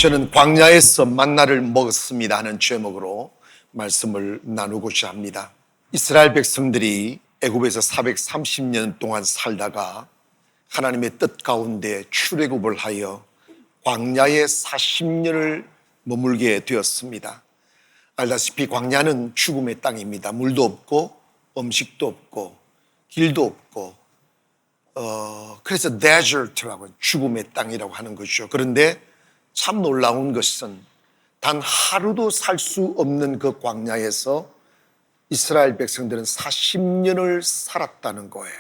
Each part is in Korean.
저는 광야에서 만나를 먹었습니다 하는 제목으로 말씀을 나누고자 합니다. 이스라엘 백성들이 애굽에서 430년 동안 살다가 하나님의 뜻 가운데 출애굽을 하여 광야에 40년을 머물게 되었습니다. 알다시피 광야는 죽음의 땅입니다. 물도 없고 음식도 없고 길도 없고 그래서 데저트라고 죽음의 땅이라고 하는 것이죠. 그런데 참 놀라운 것은 단 하루도 살 수 없는 그 광야에서 이스라엘 백성들은 40년을 살았다는 거예요.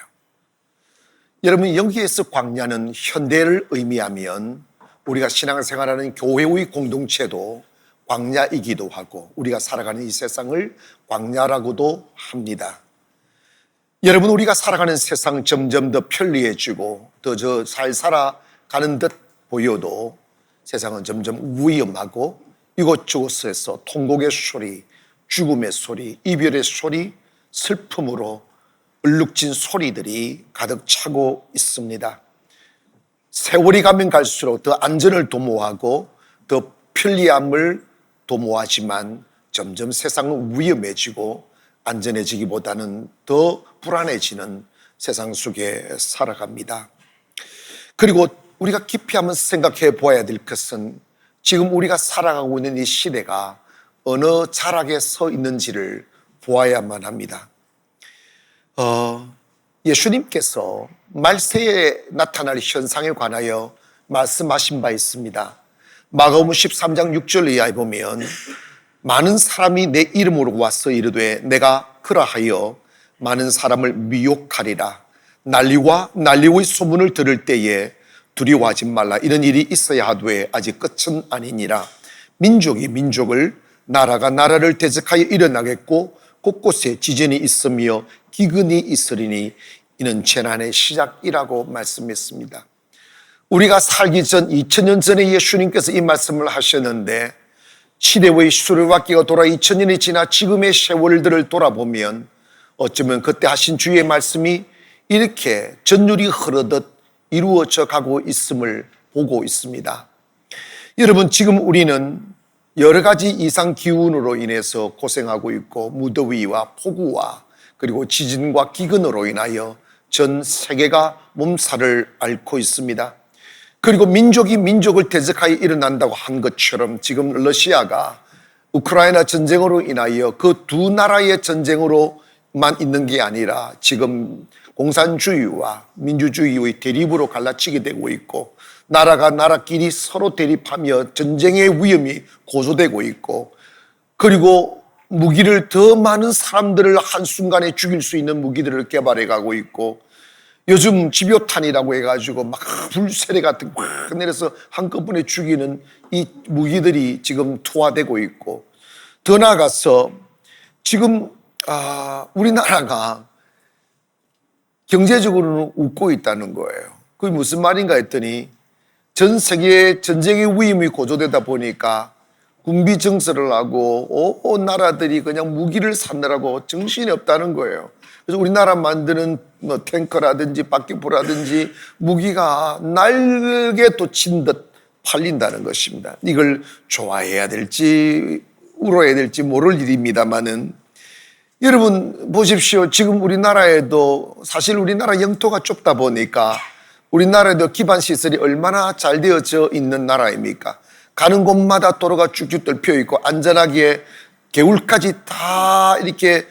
여러분, 여기에서 광야는 현대를 의미하면 우리가 신앙생활하는 교회의 공동체도 광야이기도 하고 우리가 살아가는 이 세상을 광야라고도 합니다. 여러분, 우리가 살아가는 세상은 점점 더 편리해지고 더 잘 살아가는 듯 보여도 세상은 점점 위험하고 이곳저곳에서 통곡의 소리, 죽음의 소리, 이별의 소리, 슬픔으로 얼룩진 소리들이 가득 차고 있습니다. 세월이 가면 갈수록 더 안전을 도모하고 더 편리함을 도모하지만 점점 세상은 위험해지고 안전해지기보다는 더 불안해지는 세상 속에 살아갑니다. 그리고 우리가 깊이 한번 생각해 보아야 될 것은 지금 우리가 살아가고 있는 이 시대가 어느 자락에 서 있는지를 보아야만 합니다. 예수님께서 말세에 나타날 현상에 관하여 말씀하신 바 있습니다. 마가복음 13장 6절 이하에 보면 많은 사람이 내 이름으로 와서 이르되 내가 그러하여 많은 사람을 미혹하리라. 난리와 난리의 소문을 들을 때에 두려워하지 말라. 이런 일이 있어야 하되 아직 끝은 아니니라. 민족이 민족을, 나라가 나라를 대적하여 일어나겠고 곳곳에 지진이 있으며 기근이 있으리니 이는 재난의 시작이라고 말씀했습니다. 우리가 살기 전 2000년 전에 예수님께서 이 말씀을 하셨는데 시대의 수레바퀴가 돌아 2000년이 지나 지금의 세월들을 돌아보면 어쩌면 그때 하신 주의 말씀이 이렇게 전율이 흐르듯 이루어져 가고 있음을 보고 있습니다. 여러분, 지금 우리는 여러 가지 이상 기온으로 인해서 고생하고 있고 무더위와 폭우와 그리고 지진과 기근으로 인하여 전 세계가 몸살을 앓고 있습니다. 그리고 민족이 민족을 대적하여 일어난다고 한 것처럼 지금 러시아가 우크라이나 전쟁으로 인하여 그 두 나라의 전쟁으로만 있는 게 아니라 지금 공산주의와 민주주의의 대립으로 갈라치게 되고 있고 나라가 나라끼리 서로 대립하며 전쟁의 위험이 고조되고 있고 그리고 무기를 더 많은 사람들을 한순간에 죽일 수 있는 무기들을 개발해 가고 있고 요즘 집요탄이라고 해가지고 막 불세례 같은 거 막 내려서 한꺼번에 죽이는 이 무기들이 지금 투하되고 있고 더 나아가서 지금 우리나라가 경제적으로는 웃고 있다는 거예요. 그게 무슨 말인가 했더니 전 세계에 전쟁의 위험이 고조되다 보니까 군비 정세를 하고 온 나라들이 그냥 무기를 사느라고 정신이 없다는 거예요. 그래서 우리나라 만드는 뭐 탱커라든지 바퀴포라든지 무기가 날개 돋친 듯 팔린다는 것입니다. 이걸 좋아해야 될지 울어야 될지 모를 일입니다만은 여러분 보십시오. 지금 우리나라에도 사실 우리나라 영토가 좁다 보니까 우리나라에도 기반시설이 얼마나 잘 되어져 있는 나라입니까? 가는 곳마다 도로가 쭉쭉 뚫혀 있고 안전하게 개울까지 다 이렇게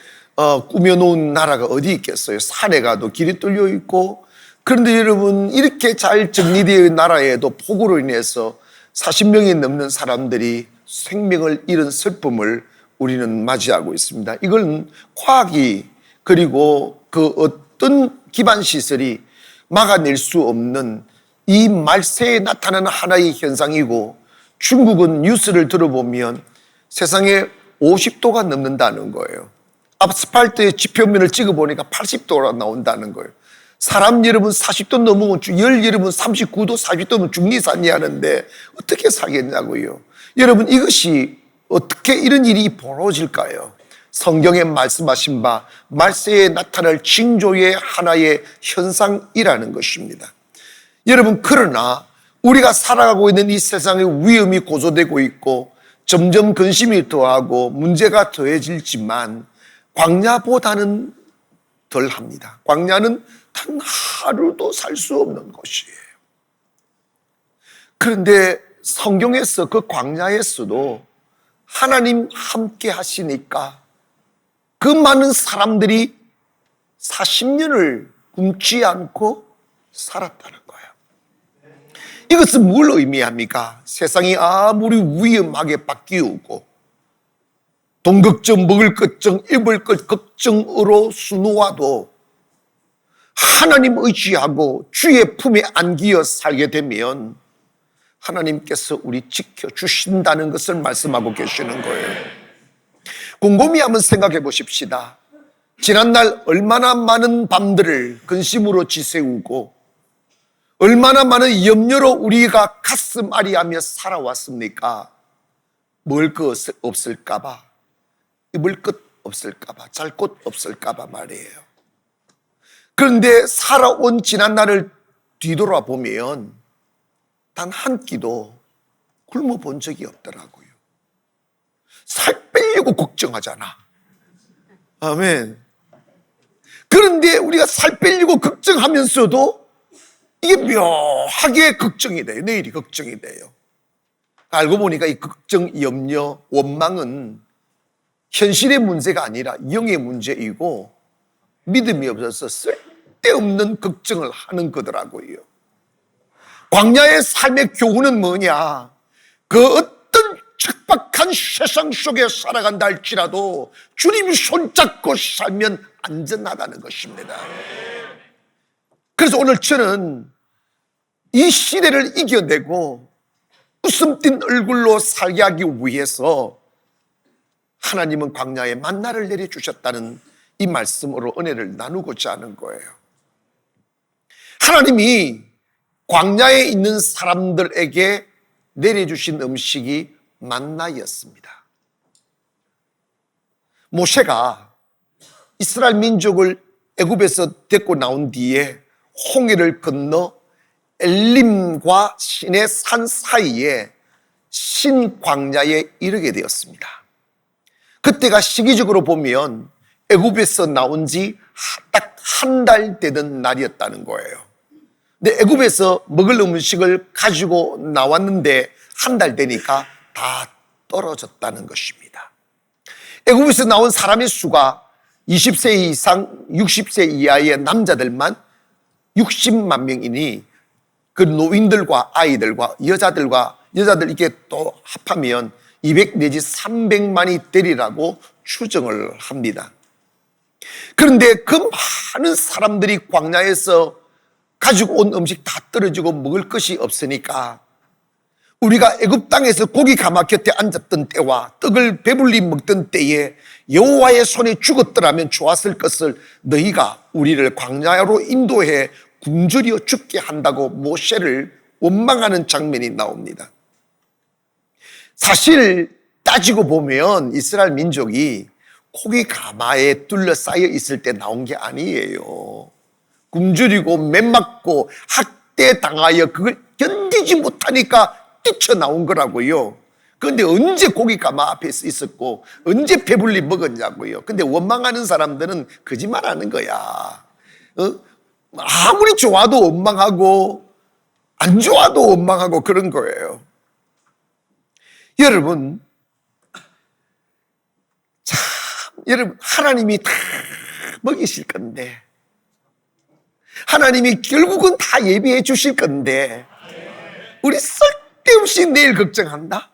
꾸며놓은 나라가 어디 있겠어요? 산에 가도 길이 뚫려 있고 그런데 여러분 이렇게 잘 정리되어 있는 나라에도 폭우로 인해서 40명이 넘는 사람들이 생명을 잃은 슬픔을 우리는 맞이하고 있습니다. 이건 과학이 그리고 그 어떤 기반시설이 막아낼 수 없는 이 말세에 나타나는 하나의 현상이고 중국은 뉴스를 들어보면 세상에 50도가 넘는다는 거예요. 아스팔트의 지표면을 찍어보니까 80도가 나온다는 거예요. 사람 여러분 40도 넘으면 열 여러분 39도 40도면 죽니살니 하는데 어떻게 사겠냐고요. 여러분 이것이 어떻게 이런 일이 벌어질까요? 성경에 말씀하신 바 말세에 나타날 징조의 하나의 현상이라는 것입니다. 여러분 그러나 우리가 살아가고 있는 이 세상의 위험이 고조되고 있고 점점 근심이 더하고 문제가 더해질지만 광야보다는 덜합니다. 광야는 단 하루도 살 수 없는 곳이에요. 그런데 성경에서 그 광야에서도 하나님 함께 하시니까 그 많은 사람들이 40년을 굶지 않고 살았다는 거예요. 이것은 뭘 의미합니까? 세상이 아무리 위험하게 바뀌고 돈 걱정, 먹을 걱정, 입을 것 걱정으로 수놓아도 하나님 의지하고 주의 품에 안기어 살게 되면 하나님께서 우리 지켜주신다는 것을 말씀하고 계시는 거예요. 곰곰이 한번 생각해 보십시다. 지난날 얼마나 많은 밤들을 근심으로 지새우고 얼마나 많은 염려로 우리가 가슴 아리하며 살아왔습니까? 먹을 것 없을까 봐, 입을 것 없을까 봐, 잘 곳 없을까 봐 말이에요. 그런데 살아온 지난날을 뒤돌아보면 단 한 끼도 굶어본 적이 없더라고요. 살 빼려고 걱정하잖아. 아멘. 그런데 우리가 살 빼려고 걱정하면서도 이게 묘하게 걱정이 돼요. 내일이 걱정이 돼요. 알고 보니까 이 걱정, 염려, 원망은 현실의 문제가 아니라 영의 문제이고 믿음이 없어서 쓸데없는 걱정을 하는 거더라고요. 광야의 삶의 교훈은 뭐냐? 그 어떤 척박한 세상 속에 살아간다 할지라도 주님 손잡고 살면 안전하다는 것입니다. 그래서 오늘 저는 이 시대를 이겨내고 웃음 띤 얼굴로 살게 하기 위해서 하나님은 광야에 만나를 내려주셨다는 이 말씀으로 은혜를 나누고자 하는 거예요. 하나님이 광야에 있는 사람들에게 내려주신 음식이 만나였습니다. 모세가 이스라엘 민족을 애굽에서 데리고 나온 뒤에 홍해를 건너 엘림과 신의 산 사이에 신광야에 이르게 되었습니다. 그때가 시기적으로 보면 애굽에서 나온 지 딱 한 달 되던 날이었다는 거예요. 근데 애굽에서 먹을 음식을 가지고 나왔는데 한 달 되니까 다 떨어졌다는 것입니다. 애굽에서 나온 사람의 수가 20세 이상 60세 이하의 남자들만 60만 명이니 그 노인들과 아이들과 여자들 이게 또 합하면 200 내지 300만이 되리라고 추정을 합니다. 그런데 그 많은 사람들이 광야에서 가지고 온 음식 다 떨어지고 먹을 것이 없으니까 우리가 애굽 땅에서 고기 가마 곁에 앉았던 때와 떡을 배불리 먹던 때에 여호와의 손에 죽었더라면 좋았을 것을 너희가 우리를 광야로 인도해 굶주려 죽게 한다고 모세를 원망하는 장면이 나옵니다. 사실 따지고 보면 이스라엘 민족이 고기 가마에 둘러싸여 있을 때 나온 게 아니에요. 굶주리고 맴맞고 학대당하여 그걸 견디지 못하니까 뛰쳐나온 거라고요. 그런데 언제 고기 가마 앞에 있었고 언제 배불리 먹었냐고요. 근데 원망하는 사람들은 거짓말하는 거야. 아무리 좋아도 원망하고 안 좋아도 원망하고 그런 거예요. 여러분, 여러분, 하나님이 다 먹이실 건데, 하나님이 결국은 다 예비해 주실 건데, 우리 쓸데없이 내일 걱정한다?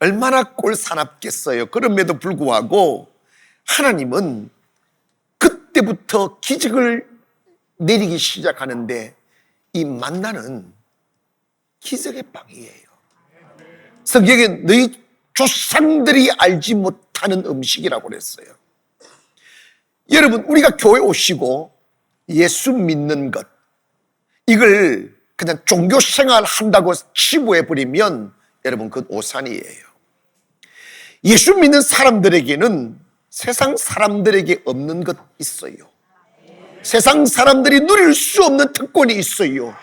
얼마나 꼴사납겠어요. 그럼에도 불구하고 하나님은 그때부터 기적을 내리기 시작하는데 이 만나는 기적의 빵이에요. 성경에 너희 조상들이 알지 못하는 음식이라고 그랬어요. 여러분, 우리가 교회 오시고 예수 믿는 것, 이걸 그냥 종교 생활 한다고 치부해버리면 여러분, 그건 오산이에요. 예수 믿는 사람들에게는 세상 사람들에게 없는 것 있어요. 세상 사람들이 누릴 수 없는 특권이 있어요.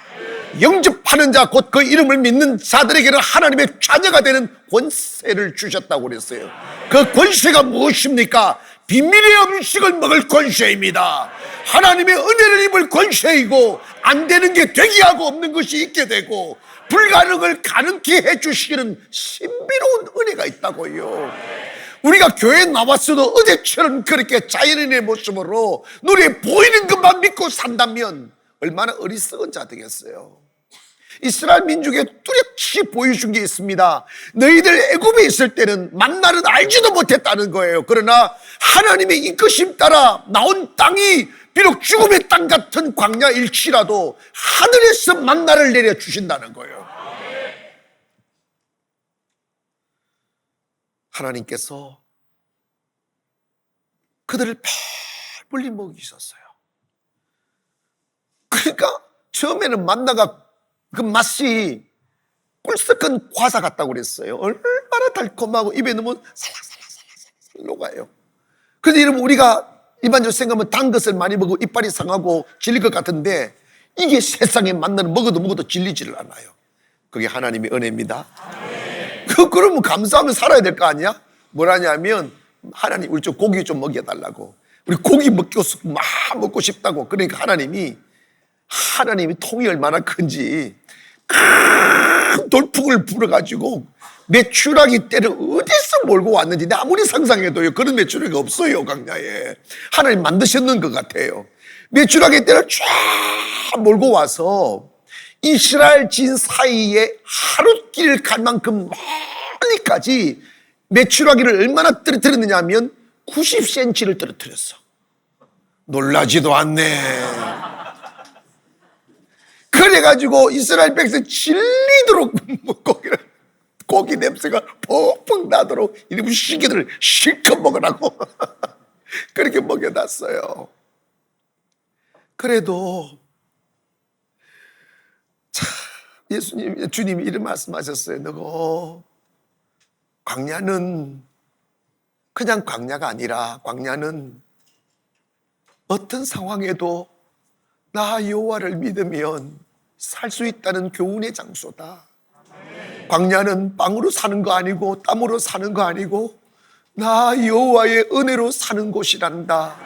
영접하는 자 곧 그 이름을 믿는 자들에게는 하나님의 자녀가 되는 권세를 주셨다고 그랬어요. 그 권세가 무엇입니까? 비밀의 음식을 먹을 권세입니다. 하나님의 은혜를 입을 권세이고, 안 되는 게 되게 하고 없는 것이 있게 되고, 불가능을 가능케 해주시는 신비로운 은혜가 있다고요. 우리가 교회에 나왔어도 어제처럼 그렇게 자연인의 모습으로 눈에 보이는 것만 믿고 산다면 얼마나 어리석은 자 되겠어요. 이스라엘 민족에 뚜렷이 보여준 게 있습니다. 너희들 애굽에 있을 때는 만나는 알지도 못했다는 거예요. 그러나 하나님의 인도심 따라 나온 땅이 비록 죽음의 땅 같은 광야일지라도 하늘에서 만나를 내려주신다는 거예요. 하나님께서 그들을 배불리 먹이셨어요. 그러니까 처음에는 만나가 그 맛이 꿀썩한 과자 같다고 그랬어요. 얼마나 달콤하고 입에 넣으면 살랑살랑살랑살랑 녹아요. 그래서 여러분, 우리가 일반적으로 생각하면 단 것을 많이 먹고 이빨이 상하고 질릴 것 같은데, 이게 세상에 만나는 먹어도 질리지를 않아요. 그게 하나님의 은혜입니다. 그러면 감사하면 살아야 될 거 아니야? 뭐라냐면, 하나님 우리 좀 고기 좀 먹여달라고. 우리 고기 먹고 싶다고. 그러니까 하나님이 통이 얼마나 큰지 큰 돌풍을 불어가지고 메추라기 떼를 어디서 몰고 왔는지 아무리 상상해도요, 그런 메추라기가 없어요. 광야에 하나님 만드셨는 것 같아요. 메추라기 떼를 쫙 몰고 와서 이스라엘 진 사이에 하룻길 갈 만큼 멀리까지 메추라기를 얼마나 떨어뜨렸느냐 하면 90cm를 떨어뜨렸어. 놀라지도 않네. 그래가지고 이스라엘 백성 질리도록 고기 냄새가 펑펑 나도록 이러면 시기들을 실컷 먹으라고 그렇게 먹여놨어요. 그래도 주님이 이런 말씀하셨어요. 너고 광야는 그냥 광야가 아니라, 광야는 어떤 상황에도 나 여호와를 믿으면 살 수 있다는 교훈의 장소다. 광야는 빵으로 사는 거 아니고 땀으로 사는 거 아니고 나 여호와의 은혜로 사는 곳이란다.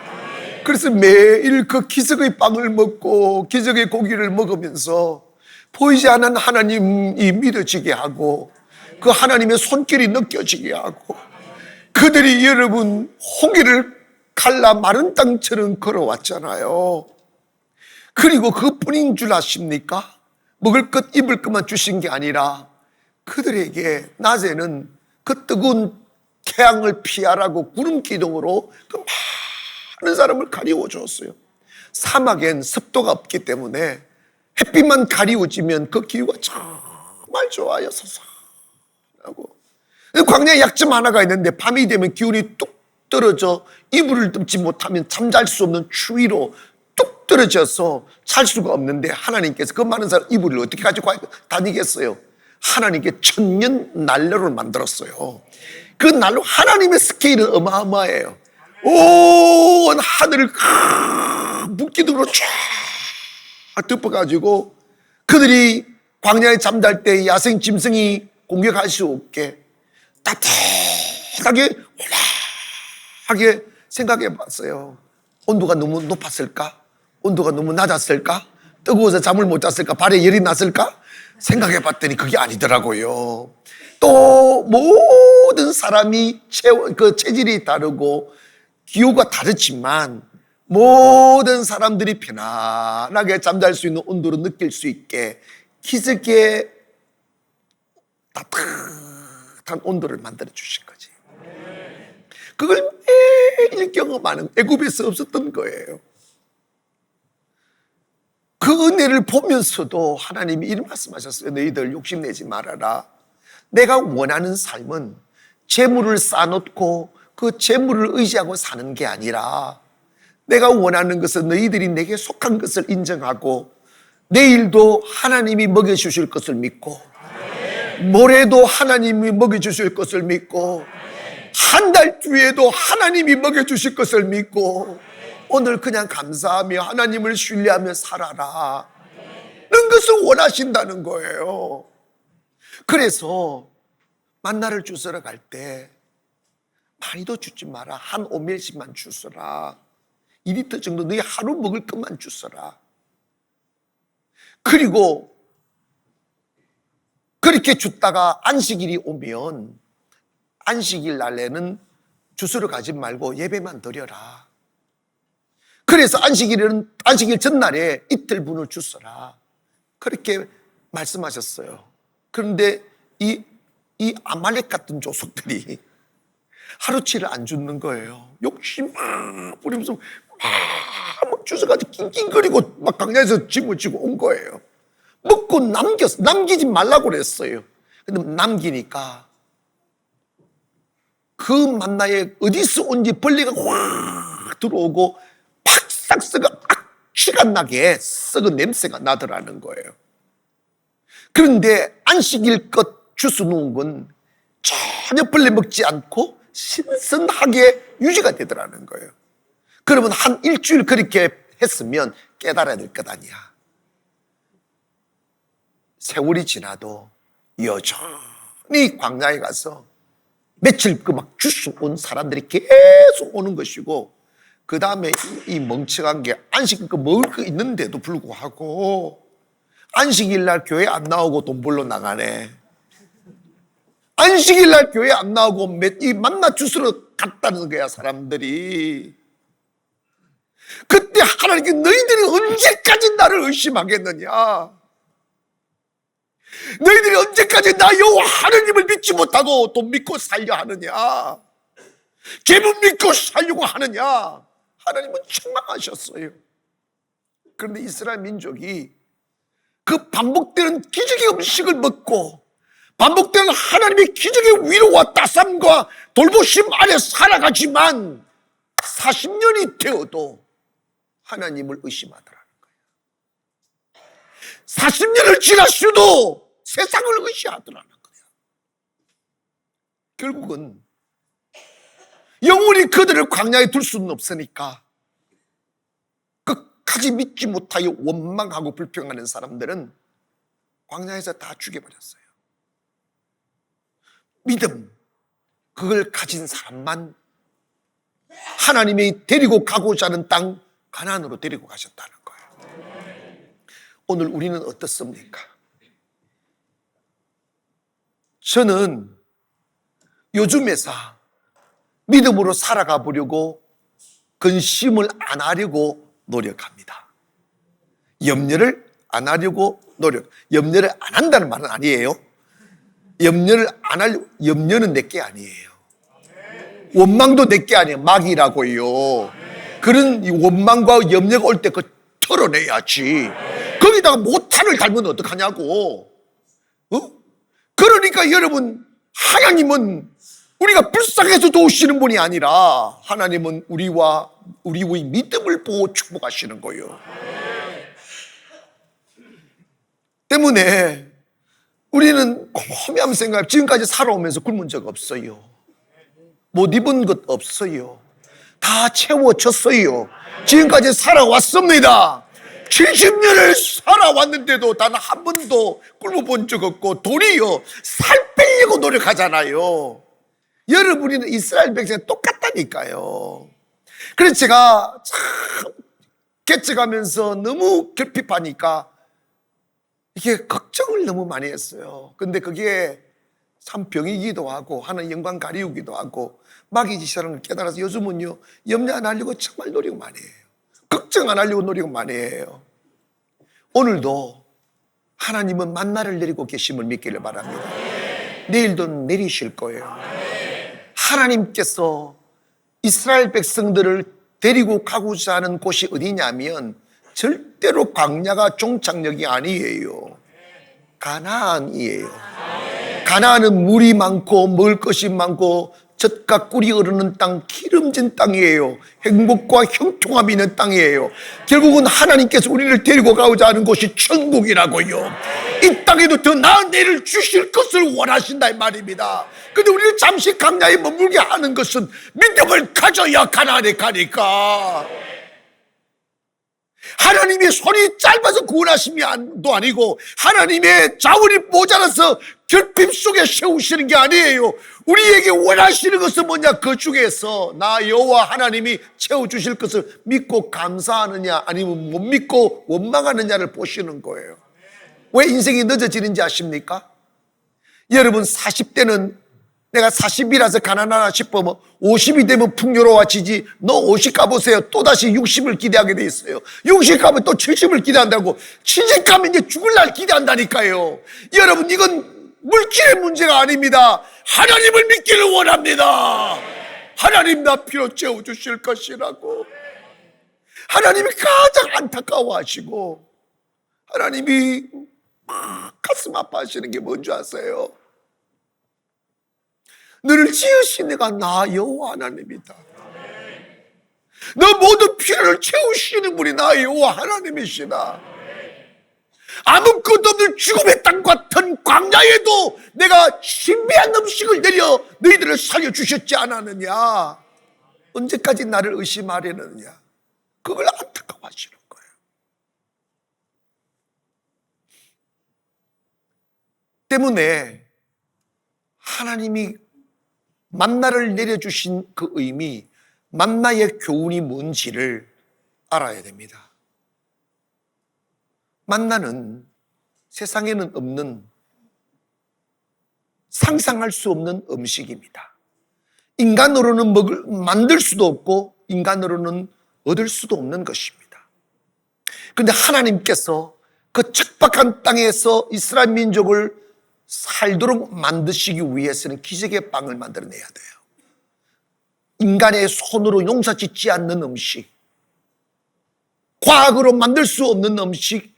그래서 매일 그 기적의 빵을 먹고 기적의 고기를 먹으면서 보이지 않는 하나님이 믿어지게 하고, 그 하나님의 손길이 느껴지게 하고, 그들이 여러분 홍해를 갈라 마른 땅처럼 걸어왔잖아요. 그리고 그뿐인 줄 아십니까? 먹을 것 입을 것만 주신 게 아니라 그들에게 낮에는 그 뜨거운 태양을 피하라고 구름 기둥으로 그 많은 사람을 가리워 줬어요. 사막엔 습도가 없기 때문에 햇빛만 가리워지면 그 기후가 정말 좋아요. 서서하고. 광야에 약점 하나가 있는데, 밤이 되면 기온이 뚝 떨어져 이불을 덮지 못하면 잠잘 수 없는 추위로 뚝 떨어져서 살 수가 없는데, 하나님께서 그 많은 사람 이불을 어떻게 가지고 다니겠어요? 하나님께 천년 난로를 만들었어요. 그 난로, 하나님의 스케일은 어마어마해요. 온 하늘을 물기둥으로 쫙 덮어가지고 그들이 광야에 잠잘 때 야생 짐승이 공격할 수 없게 따뜻하게 올라하게 생각해 봤어요. 온도가 너무 높았을까? 온도가 너무 낮았을까? 뜨거워서 잠을 못 잤을까? 발에 열이 났을까? 생각해 봤더니 그게 아니더라고요. 또 모든 사람이 체질이 다르고 기후가 다르지만 모든 사람들이 편안하게 잠잘 수 있는 온도를 느낄 수 있게 기적의 따뜻한 온도를 만들어 주신 거지. 그걸 매일 경험하는, 애굽에서 없었던 거예요. 그 은혜를 보면서도 하나님이 이런 말씀하셨어요. 너희들 욕심내지 말아라. 내가 원하는 삶은 재물을 쌓아놓고 그 재물을 의지하고 사는 게 아니라, 내가 원하는 것은 너희들이 내게 속한 것을 인정하고 내일도 하나님이 먹여주실 것을 믿고 모레도 하나님이 먹여주실 것을 믿고 한 달 뒤에도 하나님이 먹여주실 것을 믿고 오늘 그냥 감사하며 하나님을 신뢰하며 살아라. 는 것을 원하신다는 거예요. 그래서 만나를 주스러 갈 때 많이도 주지 마라. 한 오멜씩만 주스라. 2리터 정도 너희 하루 먹을 것만 주스라. 그리고 그렇게 줬다가 안식일이 오면 안식일 날에는 주스러 가지 말고 예배만 드려라. 그래서 안식일 전날에 이틀 분을 주스라. 그렇게 말씀하셨어요. 그런데 이 아말렉 같은 족속들이 하루치를 안 주는 거예요. 욕심 막 부리면서 막 주워가지고 낑낑거리고 막 강야에서 짊어지고 온 거예요. 먹고 남기지 말라고 그랬어요. 근데 남기니까 그 만나에 어디서 온지 벌레가 확 들어오고 팍싹 썩어 악취가 나게 썩은 냄새가 나더라는 거예요. 그런데 안식일 것 주워 놓은 건 전혀 벌레 먹지 않고 신선하게 유지가 되더라는 거예요. 그러면 한 일주일 그렇게 했으면 깨달아야 될 것 아니야. 세월이 지나도 여전히 광야에 가서 며칠 그 막 주워 온 사람들이 계속 오는 것이고, 그 다음에 이 멍청한 게 안식일 거 먹을 거 있는데도 불구하고 안식일 날 교회 안 나오고 돈 벌러 나가네. 안식일 날 교회 안 나오고 이 만나 주스러 갔다는 거야, 사람들이. 그때 하나님께 너희들이 언제까지 나를 의심하겠느냐? 너희들이 언제까지 나 여호와 하나님을 믿지 못하고 돈 믿고 살려 하느냐? 계문 믿고 살려고 하느냐? 하나님은 책망하셨어요. 그런데 이스라엘 민족이 그 반복되는 기적의 음식을 먹고 반복되는 하나님의 기적의 위로와 따숩과 돌보심 아래 살아가지만 40년이 되어도 하나님을 의심하더라는 거예요. 40년을 지났어도 세상을 의심하더라는 거예요. 결국은 영원히 그들을 광야에 둘 수는 없으니까 끝까지 믿지 못하여 원망하고 불평하는 사람들은 광야에서 다 죽여버렸어요. 믿음, 그걸 가진 사람만 하나님이 데리고 가고자 하는 땅 가나안으로 데리고 가셨다는 거예요. 오늘 우리는 어떻습니까? 저는 요즘에서 믿음으로 살아가 보려고 근심을 안 하려고 노력합니다. 염려를 안 하려고 염려를 안 한다는 말은 아니에요. 염려를 안 하려고, 염려는 내게 아니에요. 원망도 내게 아니에요. 마귀라고요. 그런 원망과 염려가 올 때 그거 털어내야지. 거기다가 모탄을 달면 어떡하냐고. 그러니까 여러분, 하나님은 우리가 불쌍해서 도우시는 분이 아니라 하나님은 우리의 믿음을 보고 축복하시는 거예요. 때문에 우리는 곰곰이 생각해. 지금까지 살아오면서 굶은 적 없어요. 못 입은 것 없어요. 다 채워졌어요. 지금까지 살아왔습니다. 70년을 살아왔는데도 단 한 번도 굶어본 적 없고, 도리어 살 빼려고 노력하잖아요. 여러분이는 이스라엘 백성이 똑같다니까요. 그래서 제가 참 개척하면서 너무 결핍하니까 이게 걱정을 너무 많이 했어요. 근데 그게 참 병이기도 하고 하는 영광 가리우기도 하고 마귀 짓이라는 걸 깨달아서 요즘은요, 염려 안 하려고 정말 노력 많이 해요. 걱정 안 하려고 노력 많이 해요. 오늘도 하나님은 만나를 내리고 계심을 믿기를 바랍니다. 내일도 내리실 거예요. 하나님께서 이스라엘 백성들을 데리고 가고자 하는 곳이 어디냐면 절대로 광야가 종착역이 아니에요. 가나안이에요. 가나안은 물이 많고 먹을 것이 많고 젖과 꿀이 흐르는 땅, 기름진 땅이에요. 행복과 형통함이 있는 땅이에요. 결국은 하나님께서 우리를 데리고 가고자 하는 곳이 천국이라고요. 이 땅에도 더 나은 내를 주실 것을 원하신다 이 말입니다. 근데 우리를 잠시 광야에 머물게 하는 것은 믿음을 가져야 가나안에 가니까. 하나님의 손이 짧아서 구원하심이 도 아니고 하나님의 자원이 모자라서 결핍 속에 세우시는 게 아니에요. 우리에게 원하시는 것은 뭐냐? 그 중에서 나 여호와 하나님이 채워주실 것을 믿고 감사하느냐 아니면 못 믿고 원망하느냐를 보시는 거예요. 왜 인생이 늦어지는지 아십니까? 여러분 40대는 내가 40이라서 가난하나 싶어 50이 되면 풍요로워지지. 너 50 가보세요. 또다시 60을 기대하게 돼 있어요. 60 가면 또 70을 기대한다고. 70 가면 이제 죽을 날 기대한다니까요. 여러분 이건 물질의 문제가 아닙니다. 하나님을 믿기를 원합니다. 하나님 나 피로 채워주실 것이라고. 하나님이 가장 안타까워하시고 하나님이 가슴 아파하시는 게 뭔지 아세요? 너를 지으신 내가 나 여호와 하나님이다. 너 모든 필요를 채우시는 분이 나 여호와 하나님이시다. 아무것도 없는 죽음의 땅 같은 광야에도 내가 신비한 음식을 내려 너희들을 살려주셨지 않았느냐. 언제까지 나를 의심하려느냐. 그걸 안타까워하시는 거예요. 때문에 하나님이 만나를 내려주신 그 의미, 만나의 교훈이 뭔지를 알아야 됩니다. 만나는 세상에는 없는, 상상할 수 없는 음식입니다. 인간으로는 만들 수도 없고 인간으로는 얻을 수도 없는 것입니다. 그런데 하나님께서 그 척박한 땅에서 이스라엘 민족을 살도록 만드시기 위해서는 기적의 빵을 만들어내야 돼요. 인간의 손으로 용서짓지 않는 음식, 과학으로 만들 수 없는 음식,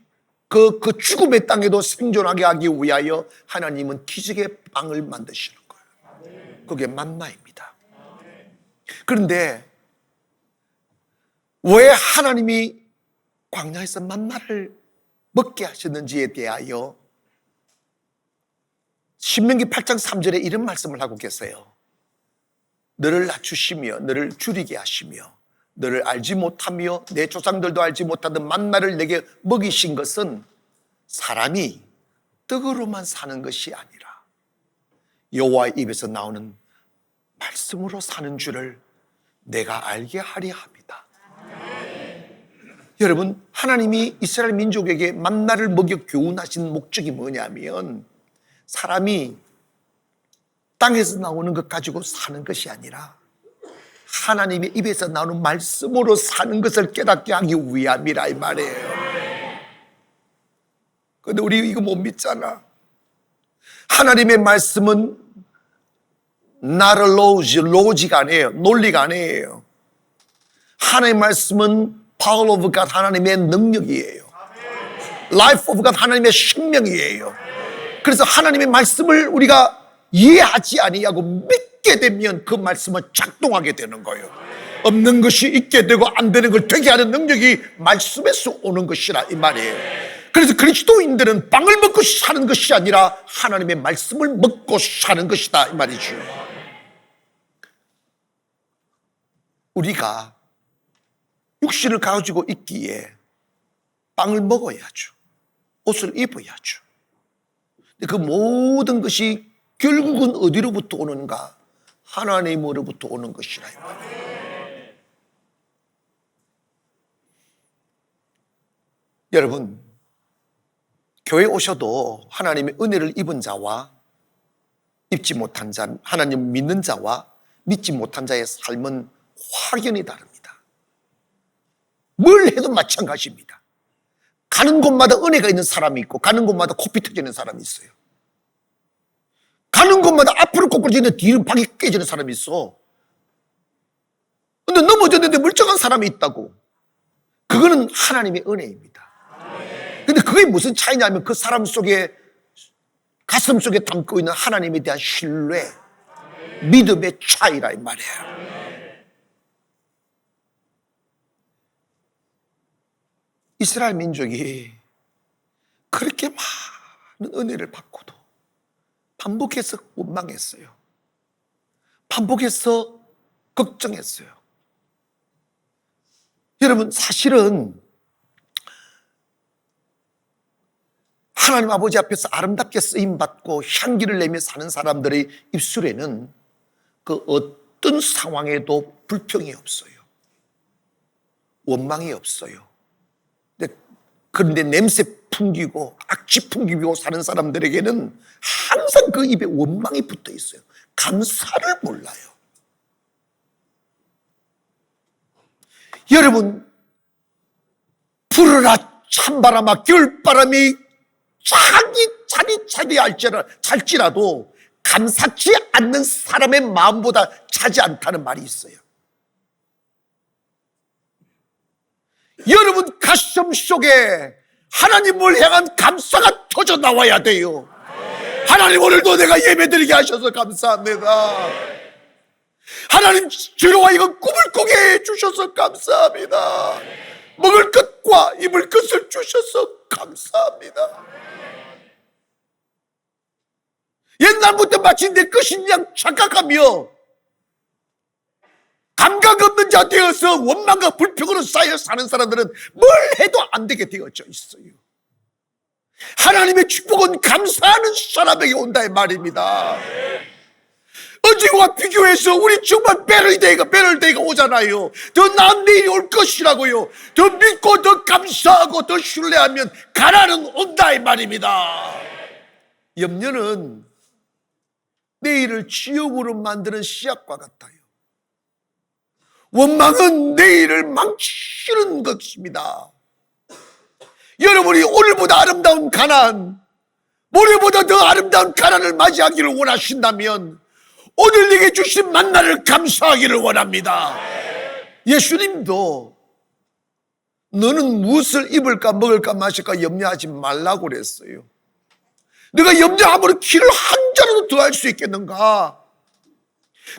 그 죽음의 땅에도 생존하게 하기 위하여 하나님은 기적의 빵을 만드시는 거예요. 그게 만나입니다. 그런데 왜 하나님이 광야에서 만나를 먹게 하셨는지에 대하여 신명기 8장 3절에 이런 말씀을 하고 계세요. 너를 낮추시며 너를 줄이게 하시며 너를 알지 못하며 내 조상들도 알지 못하던 만나를 내게 먹이신 것은 사람이 떡으로만 사는 것이 아니라 여호와의 입에서 나오는 말씀으로 사는 줄을 내가 알게 하려 합니다. 여러분, 하나님이 이스라엘 민족에게 만나를 먹여 교훈하신 목적이 뭐냐면 사람이 땅에서 나오는 것 가지고 사는 것이 아니라 하나님의 입에서 나오는 말씀으로 사는 것을 깨닫게 하기 위함이라 이 말이에요. 그런데 우리 이거 못 믿잖아. 하나님의 말씀은 로지가 아니에요. 논리가 아니에요. 하나님의 말씀은 power of God, 하나님의 능력이에요. life of God, 하나님의 생명이에요. 그래서 하나님의 말씀을 우리가 이해하지 아니하고 믿게 되면 그 말씀은 작동하게 되는 거예요. 없는 것이 있게 되고 안 되는 걸 되게 하는 능력이 말씀에서 오는 것이라 이 말이에요. 그래서 그리스도인들은 빵을 먹고 사는 것이 아니라 하나님의 말씀을 먹고 사는 것이다 이 말이죠. 우리가 육신을 가지고 있기에 빵을 먹어야죠. 옷을 입어야죠. 그 모든 것이 결국은 어디로부터 오는가? 하나님으로부터 오는 것이라 이 말이에요. 여러분, 교회 오셔도 하나님의 은혜를 입은 자와 입지 못한 자, 하나님 믿는 자와 믿지 못한 자의 삶은 확연히 다릅니다. 뭘 해도 마찬가지입니다. 가는 곳마다 은혜가 있는 사람이 있고 가는 곳마다 코피 터지는 사람이 있어요. 가는 곳마다 앞으로 꼬꾸라지는데 뒤로 박이 깨지는 사람이 있어. 근데 넘어졌는데 멀쩡한 사람이 있다고. 그거는 하나님의 은혜입니다. 근데 그게 무슨 차이냐면 그 사람 속에 가슴 속에 담고 있는 하나님에 대한 신뢰, 믿음의 차이라 이 말이에요. 이스라엘 민족이 그렇게 많은 은혜를 받고도 반복해서 원망했어요. 반복해서 걱정했어요. 여러분, 사실은 하나님 아버지 앞에서 아름답게 쓰임받고 향기를 내며 사는 사람들의 입술에는 그 어떤 상황에도 불평이 없어요. 원망이 없어요. 그런데 냄새 풍기고 악취 풍기고 사는 사람들에게는 항상 그 입에 원망이 붙어 있어요. 감사를 몰라요. 여러분, 불어라 찬바람아 겨울바람이 자기 찰지라도 감사치 않는 사람의 마음보다 차지 않다는 말이 있어요. 여러분 가슴 속에 하나님을 향한 감사가 터져 나와야 돼요. 하나님, 오늘도 내가 예배드리게 하셔서 감사합니다. 하나님, 죄로와 이건 꿈을 꾸게 해주셔서 감사합니다. 먹을 것과 입을 것을 주셔서 감사합니다. 옛날부터 마치 내 것인 양 착각하며 감각 없는 자 되어서 원망과 불평으로 쌓여 사는 사람들은 뭘 해도 안 되게 되어져 있어요. 하나님의 축복은 감사하는 사람에게 온다 이 말입니다. 어제와 비교해서 우리 정말 배럴데이가 오잖아요. 더 나은 내일이 올 것이라고요. 더 믿고 더 감사하고 더 신뢰하면 가난은 온다 이 말입니다. 염려는 내일을 지옥으로 만드는 씨앗과 같아요. 원망은 내일을 망치는 것입니다. 여러분이 오늘보다 아름다운 가난, 모레보다 더 아름다운 가난을 맞이하기를 원하신다면 오늘 내게 주신 만나를 감사하기를 원합니다. 예수님도 너는 무엇을 입을까 먹을까 마실까 염려하지 말라고 그랬어요. 네가 염려함으로 키를 한 자라도 더할 수 있겠는가?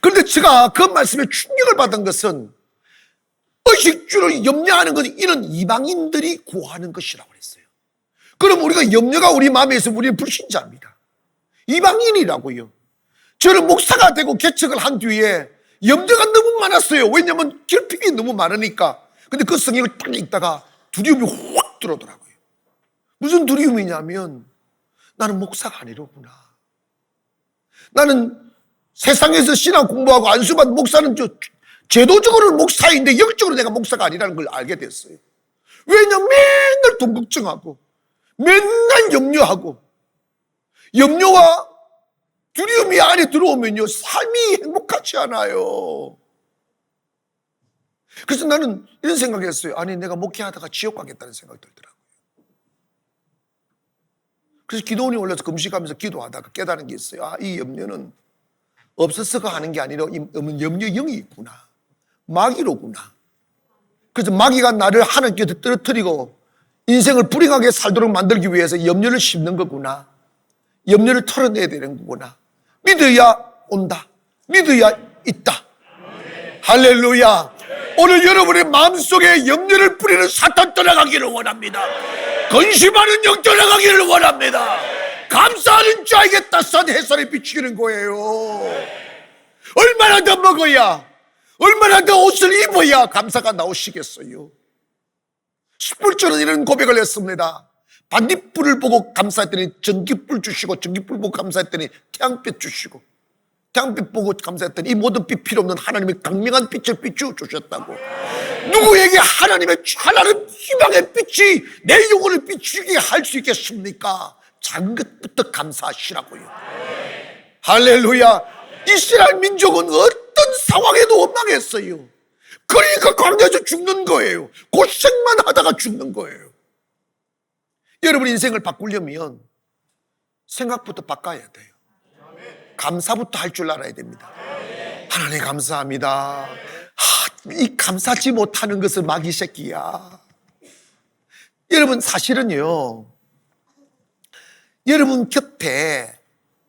그런데 제가 그 말씀에 충격을 받은 것은 의식주를 염려하는 것은 이는 이방인들이 구하는 것이라고 그랬어요. 그럼 우리가 염려가 우리 마음에 있으면 우리는 불신자입니다. 이방인이라고요. 저는 목사가 되고 개척을 한 뒤에 염려가 너무 많았어요. 왜냐하면 결핍이 너무 많으니까. 근데 그 성경을 딱 읽다가 두려움이 확 들어오더라고요. 무슨 두려움이냐면 나는 목사가 아니로구나. 나는 세상에서 신앙 공부하고 안수받은 목사는 제도적으로는 목사인데 영적으로 내가 목사가 아니라는 걸 알게 됐어요. 왜냐면 맨날 돈 걱정하고 맨날 염려하고 염려와 두려움이 안에 들어오면요 삶이 행복하지 않아요. 그래서 나는 이런 생각했어요. 아니 내가 목회하다가 지옥 가겠다는 생각이 들더라고요. 그래서 기도원이 올라서 금식하면서 기도하다가 깨달은 게 있어요. 아, 이 염려는 없어서가 하는 게 아니라 염려 영이 있구나. 마귀로구나. 그래서 마귀가 나를 하나님께 떨어뜨리고 인생을 불행하게 살도록 만들기 위해서 염려를 심는 거구나. 염려를 털어내야 되는 거구나. 믿어야 온다. 믿어야 있다. 할렐루야. 오늘 여러분의 마음속에 염려를 뿌리는 사탄 떠나가기를 원합니다. 근심하는 영 떠나가기를 원합니다. 감사하는 자에게 따스한 햇살이 비치는 거예요. 얼마나 더 먹어야, 얼마나 더 옷을 입어야 감사가 나오시겠어요. 숯불처럼 이런 고백을 했습니다. 반딧불을 보고 감사했더니 전기불 주시고, 전기불 보고 감사했더니 태양빛 주시고, 태양빛 보고 감사했더니 이 모든 빛 필요 없는 하나님의 강명한 빛을 비추어 주셨다고. 누구에게 하나님 희망의 빛이 내 영혼을 비추게 할 수 있겠습니까? 작은 것부터 감사하시라고요. 할렐루야. 이스라엘 민족은 어떤 상황에도 원망했어요. 그러니까 광야에서 죽는 거예요. 고생만 하다가 죽는 거예요. 여러분 인생을 바꾸려면 생각부터 바꿔야 돼요. 감사부터 할 줄 알아야 됩니다. 하나님 감사합니다. 이 감사치 못하는 것은 마귀 새끼야. 여러분 사실은요, 여러분 곁에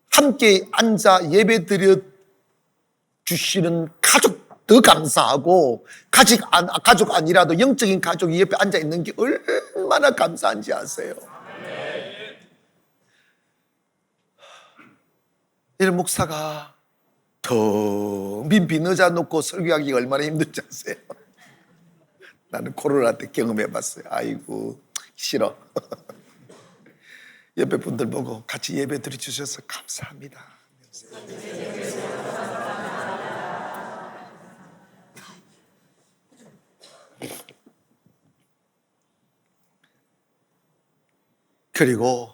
함께 앉아 예배 드려 주시는 가족 더 감사하고, 가족 아니라도 영적인 가족이 옆에 앉아 있는 게 얼마나 감사한지 아세요? 이런 목사가 텅 빈 의자 놓고 설교하기가 얼마나 힘든지 아세요? 나는 코로나 때 경험해 봤어요. 아이고 싫어. 옆에 분들 보고 같이 예배 드려주셔서 감사합니다. 그리고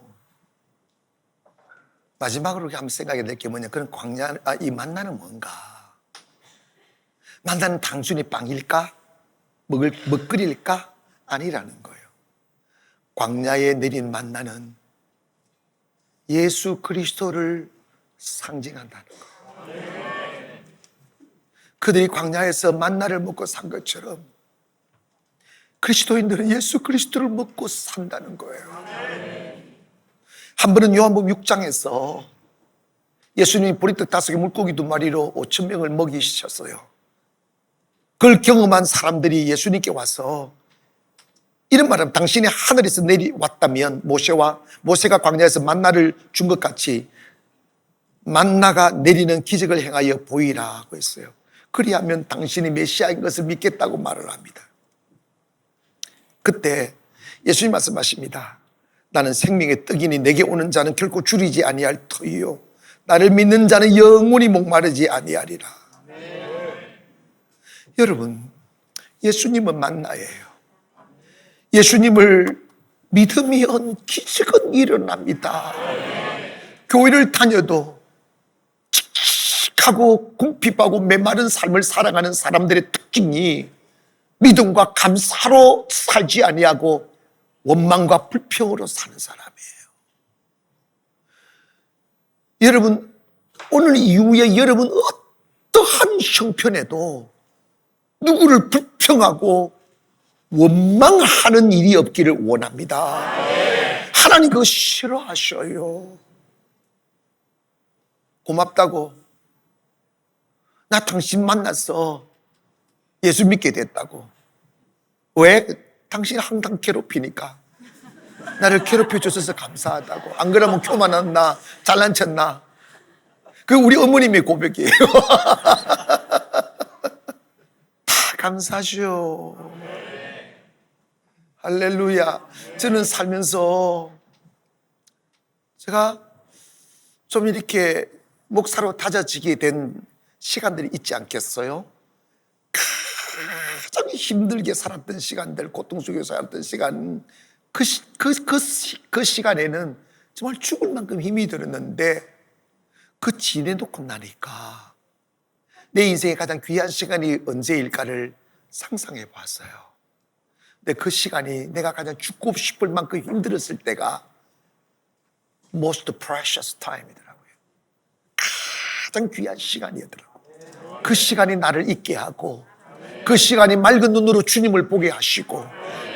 마지막으로 한번 생각해야 될 게 뭐냐, 그런 광야, 이 만나는 뭔가? 만나는 단순히 빵일까? 먹거리일까? 아니라는 거예요. 광야에 내린 만나는 예수 그리스도를 상징한다는 거예요. 그들이 광야에서 만나를 먹고 산 것처럼 그리스도인들은 예수 그리스도를 먹고 산다는 거예요. 한 번은 요한복음 6장에서 예수님이 보리떡 5개 물고기 2마리로 5,000명을 먹이셨어요. 그걸 경험한 사람들이 예수님께 와서 이런 말은 당신이 하늘에서 내려왔다면 모세가 광야에서 만나를 준 것 같이 만나가 내리는 기적을 행하여 보이라고 했어요. 그리하면 당신이 메시아인 것을 믿겠다고 말을 합니다. 그때 예수님 말씀하십니다. 나는 생명의 떡이니 내게 오는 자는 결코 줄이지 아니할 터이요 나를 믿는 자는 영원히 목마르지 아니하리라. 여러분, 예수님은 만나예요. 예수님을 믿으면 기적은 일어납니다. 교회를 다녀도 칙칙하고 궁핍하고 메마른 삶을 살아가는 사람들의 특징이 믿음과 감사로 살지 아니하고 원망과 불평으로 사는 사람이에요. 여러분, 오늘 이후에 여러분 어떠한 형편에도 누구를 불평하고 원망하는 일이 없기를 원합니다. 하나님 그거 싫어하셔요. 고맙다고, 나 당신 만나서 예수 믿게 됐다고. 왜? 당신 항상 괴롭히니까. 나를 괴롭혀 주셔서 감사하다고. 안 그러면 교만했나 잘난 척나. 그 우리 어머님의 고백이에요. 다 감사하죠. 할렐루야. 저는 살면서 제가 좀 이렇게 목사로 다져지게 된 시간들이 있지 않겠어요? 가장 힘들게 살았던 시간들, 고통 속에 살았던 시간, 그 시간에는 정말 죽을 만큼 힘이 들었는데 그 지내놓고 나니까 내 인생의 가장 귀한 시간이 언제일까를 상상해 봤어요. 근데 그 시간이 내가 가장 죽고 싶을 만큼 힘들었을 때가 most precious time이더라고요. 가장 귀한 시간이더라고요. 그 시간이 나를 잊게 하고, 그 시간이 맑은 눈으로 주님을 보게 하시고,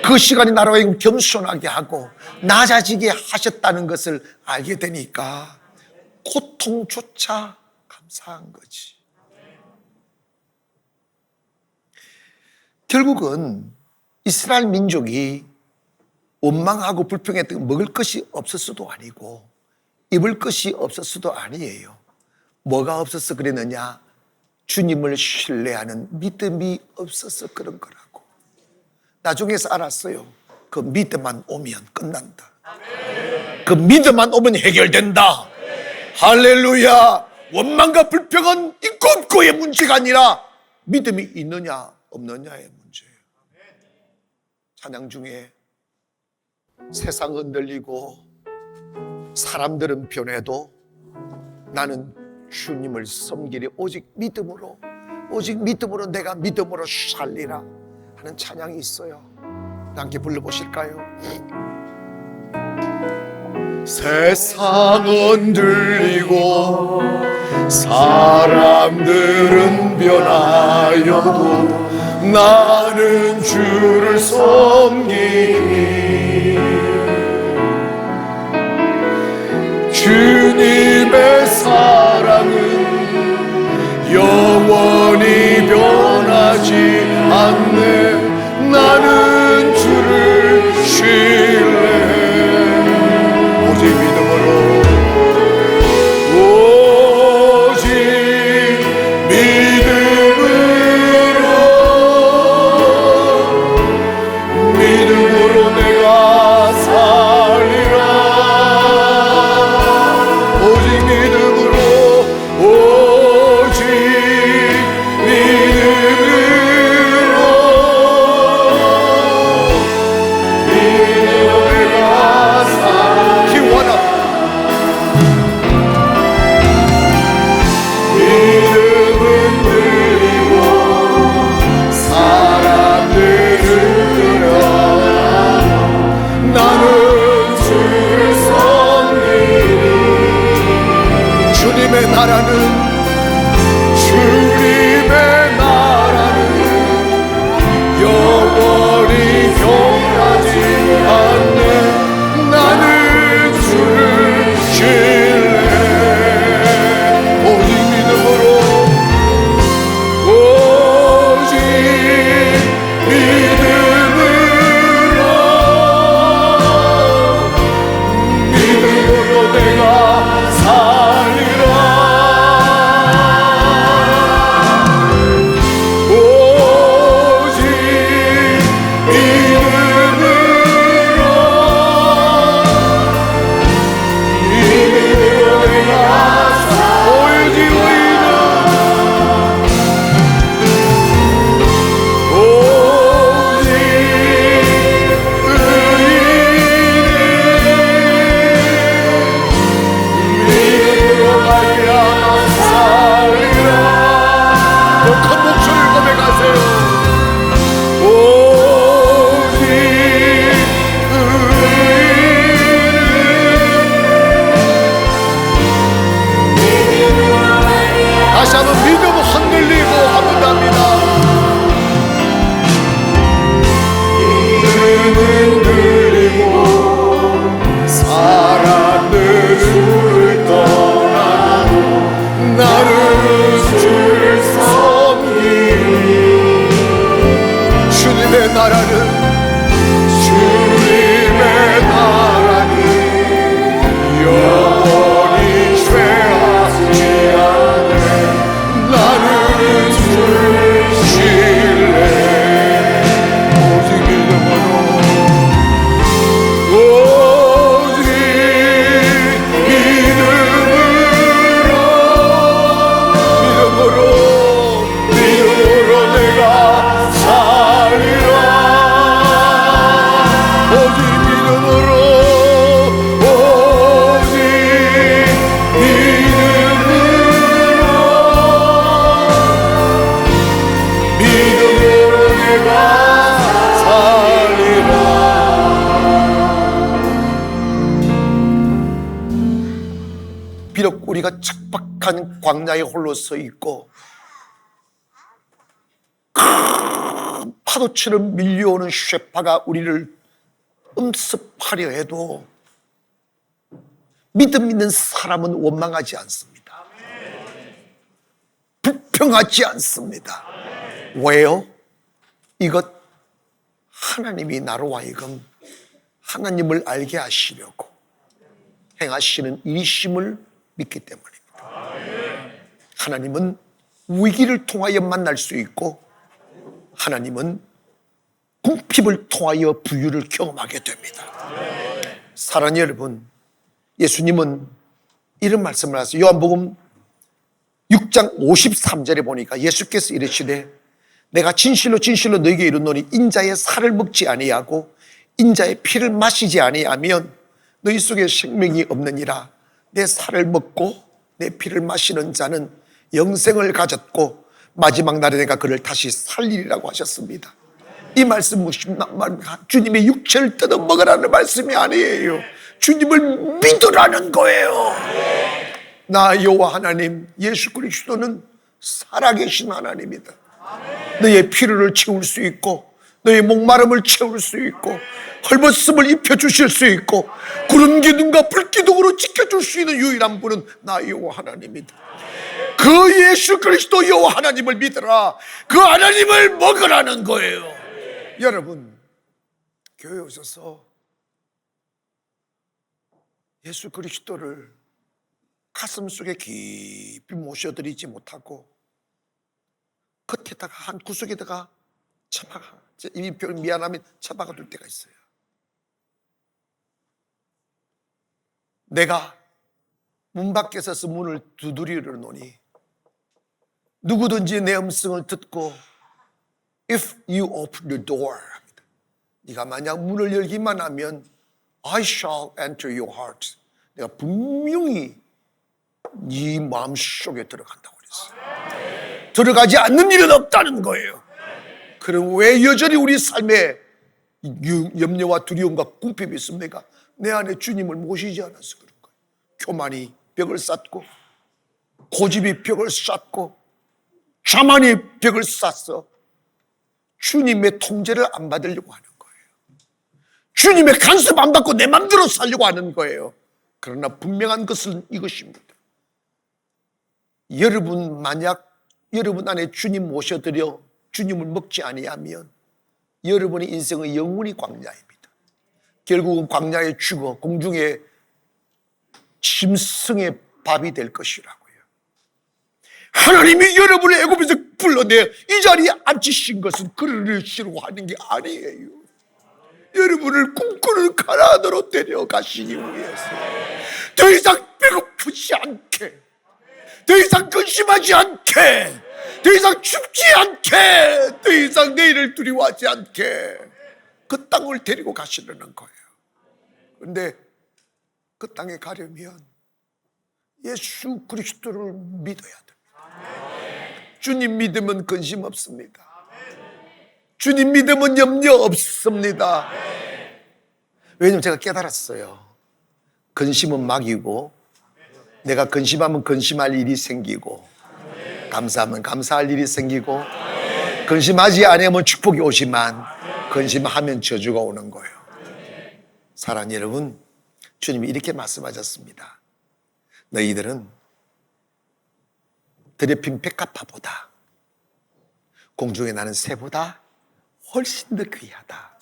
그 시간이 나를 겸손하게 하고 낮아지게 하셨다는 것을 알게 되니까 고통조차 감사한 거지. 결국은 이스라엘 민족이 원망하고 불평했던 먹을 것이 없었어도 아니고 입을 것이 없었어도 아니에요. 뭐가 없어서 그랬느냐? 주님을 신뢰하는 믿음이 없어서 그런 거라고. 나중에서 알았어요. 그 믿음만 오면 끝난다. 그 믿음만 오면 해결된다. 할렐루야. 원망과 불평은 있고 없고의 문제가 아니라 믿음이 있느냐 없느냐의 문제예요. 찬양 중에 세상 흔들리고 사람들은 변해도 나는 주님을 섬기리 오직 믿음으로 내가 믿음으로 살리라 하는 찬양이 있어요. 함께 불러보실까요? 세상은 들리고 사람들은 변하여도 나는 주를 섬기리. 주님의 사랑은 영원히 변하지 않네. 나는 주를 신뢰해. 오직 믿음으로 내가 살리라. 우리가 척박한 광야에 홀로 서 있고 큰 파도처럼 밀려오는 쇠파가 우리를 음습하려 해도 믿음 있는 사람은 원망하지 않습니다. 불평하지 않습니다. 왜요? 이것 하나님이 나로 하여금 하나님을 알게 하시려고 행하시는 일이심을 믿기 때문입니다. 하나님은 위기를 통하여 만날 수 있고 하나님은 궁핍을 통하여 부유를 경험하게 됩니다. 사랑하는 여러분, 예수님은 이런 말씀을 하세요. 요한복음 6장 53절에 보니까 예수께서 이르시되 내가 진실로 진실로 너희에게 이르노니 인자의 살을 먹지 아니하고 인자의 피를 마시지 아니하면 너희 속에 생명이 없느니라. 내 살을 먹고 내 피를 마시는 자는 영생을 가졌고 마지막 날에 내가 그를 다시 살리리라고 하셨습니다. 이 말씀 무슨 주님의 육체를 뜯어 먹으라는 말씀이 아니에요. 주님을 믿으라는 거예요. 나 여호와 하나님 예수 그리스도는 살아계신 하나님이다. 너의 필요를 채울 수 있고 너의 목마름을 채울 수 있고 헐벗음을 입혀주실 수 있고 구름 기둥과 불 기둥으로 지켜줄 수 있는 유일한 분은 나 여호와 하나님이다. 그 예수 그리스도 여호와 하나님을 믿으라. 그 하나님을 먹으라는 거예요. 여러분, 교회 오셔서 예수 그리스도를 가슴속에 깊이 모셔드리지 못하고 겉에다가 한 구석에다가 처박아, 미안하면 처박아 둘 때가 있어요. 내가 문 밖에 서서 문을 두드리려노니 누구든지 내 음성을 듣고 If you open the door, 네가 만약 문을 열기만 하면 I shall enter your heart. 내가 분명히 네 마음속에 들어간다고 그랬어요. 들어가지 않는 일은 없다는 거예요. 그럼 왜 여전히 우리 삶에 염려와 두려움과 궁핍이 있습니까? 내 안에 주님을 모시지 않아서 그런 거예요. 교만이 벽을 쌓고 고집이 벽을 쌓고 자만이 벽을 쌓어 주님의 통제를 안 받으려고 하는 거예요. 주님의 간섭 안 받고 내 맘대로 살려고 하는 거예요. 그러나 분명한 것은 이것입니다. 여러분 만약 여러분 안에 주님 모셔드려 주님을 먹지 아니하면 여러분의 인생은 영원히 광야입니다. 결국은 광야에 죽어 공중에 짐승의 밥이 될 것이라고요. 하나님이 여러분을 애굽에서 불러내 이 자리에 앉히신 것은 그러시려고 하는 게 아니에요. 여러분을 꿈꾸는 가나안으로 데려가시기 위해서 더 이상 배고프지 않게, 더 이상 근심하지 않게, 더 이상 춥지 않게, 더 이상 내일을 두려워하지 않게 그 땅을 데리고 가시려는 거예요. 그런데 그 땅에 가려면 예수 그리스도를 믿어야 됩니다. 주님 믿으면 근심 없습니다. 주님 믿으면 염려 없습니다. 왜냐면 제가 깨달았어요. 근심은 막이고 내가 근심하면 근심할 일이 생기고 감사하면 감사할 일이 생기고 근심하지 않으면 축복이 오지만 근심하면 저주가 오는 거예요. 사랑하는 여러분, 주님이 이렇게 말씀하셨습니다. 너희들은 드레핀 백합화보다 공중에 나는 새보다 훨씬 더 귀하다.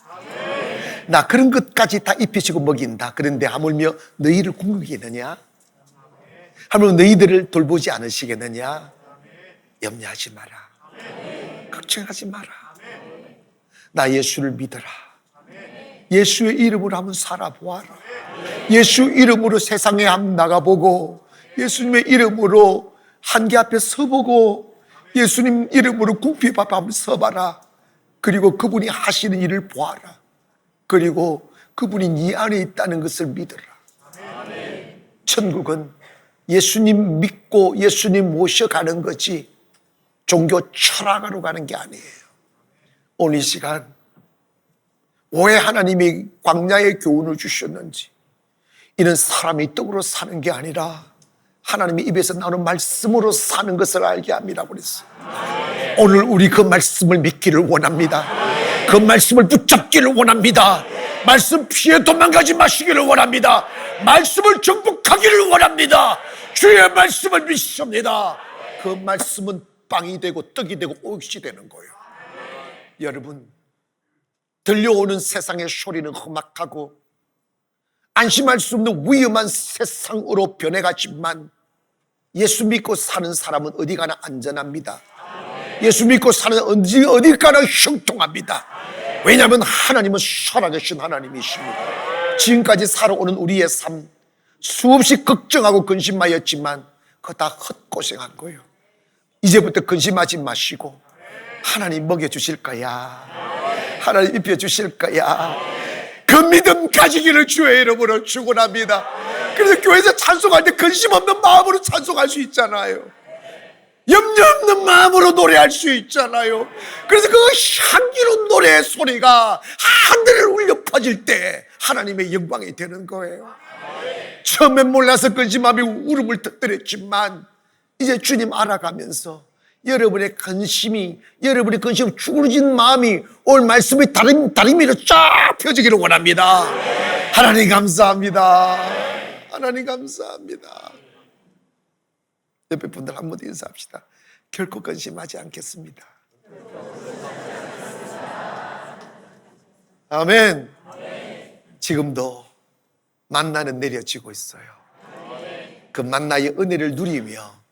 나 그런 것까지 다 입히시고 먹인다. 그런데 하물며 너희를 굶기겠느냐? 하물며 너희들을 돌보지 않으시겠느냐? 염려하지 마라. 걱정하지 마라. 나 예수를 믿어라. 예수의 이름으로 한번 살아보아라. 예수 이름으로 세상에 한번 나가보고 예수님의 이름으로 한계 앞에 서보고 예수님 이름으로 궁핍 앞에 한번 서봐라. 그리고 그분이 하시는 일을 보아라. 그리고 그분이 네 안에 있다는 것을 믿어라. 천국은 예수님 믿고 예수님 모셔가는 거지 종교 철학으로 가는 게 아니에요. 오늘 이 시간 왜 하나님이 광야의 교훈을 주셨는지, 이는 사람이 떡으로 사는 게 아니라 하나님의 입에서 나오는 말씀으로 사는 것을 알게 합니다. 그랬어요. 오늘 우리 그 말씀을 믿기를 원합니다. 그 말씀을 붙잡기를 원합니다. 말씀 피해 도망가지 마시기를 원합니다. 말씀을 정복하기를 원합니다. 주의 말씀을 믿습니다. 그 말씀은 빵이 되고 떡이 되고 옷이 되는 거예요. 여러분, 들려오는 세상의 소리는 험악하고 안심할 수 없는 위험한 세상으로 변해가지만 예수 믿고 사는 사람은 어디 가나 안전합니다. 예수 믿고 사는 어디 가나 형통합니다. 왜냐하면 하나님은 살아계신 하나님이십니다. 지금까지 살아오는 우리의 삶 수없이 걱정하고 근심하였지만 그거 다 헛고생한 거예요. 이제부터 근심하지 마시고 하나님 먹여주실 거야. 하나님 입혀주실 거야. 그 믿음 가지기를 주의 이름으로 축원합니다. 그래서 교회에서 찬송할 때 근심 없는 마음으로 찬송할 수 있잖아요. 염려 없는 마음으로 노래할 수 있잖아요. 그래서 그 향기로운 노래의 소리가 하늘을 울려 퍼질 때 하나님의 영광이 되는 거예요. 처음엔 몰라서 근심하며 울음을 터뜨렸지만 이제 주님 알아가면서 여러분의 근심이 죽어진 마음이 오늘 말씀의 다리미로 쫙 펴지기를 원합니다. 하나님 감사합니다. 하나님 감사합니다. 옆에 분들 한번 인사합시다. 결코 근심하지 않겠습니다. 아멘. 지금도 만나는 내려지고 있어요. 그 만나의 은혜를 누리며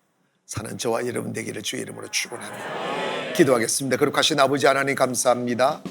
사는 저와 여러분 되기를 주의 이름으로 축원합니다. 기도하겠습니다. 거룩하신 아버지 하나님 감사합니다.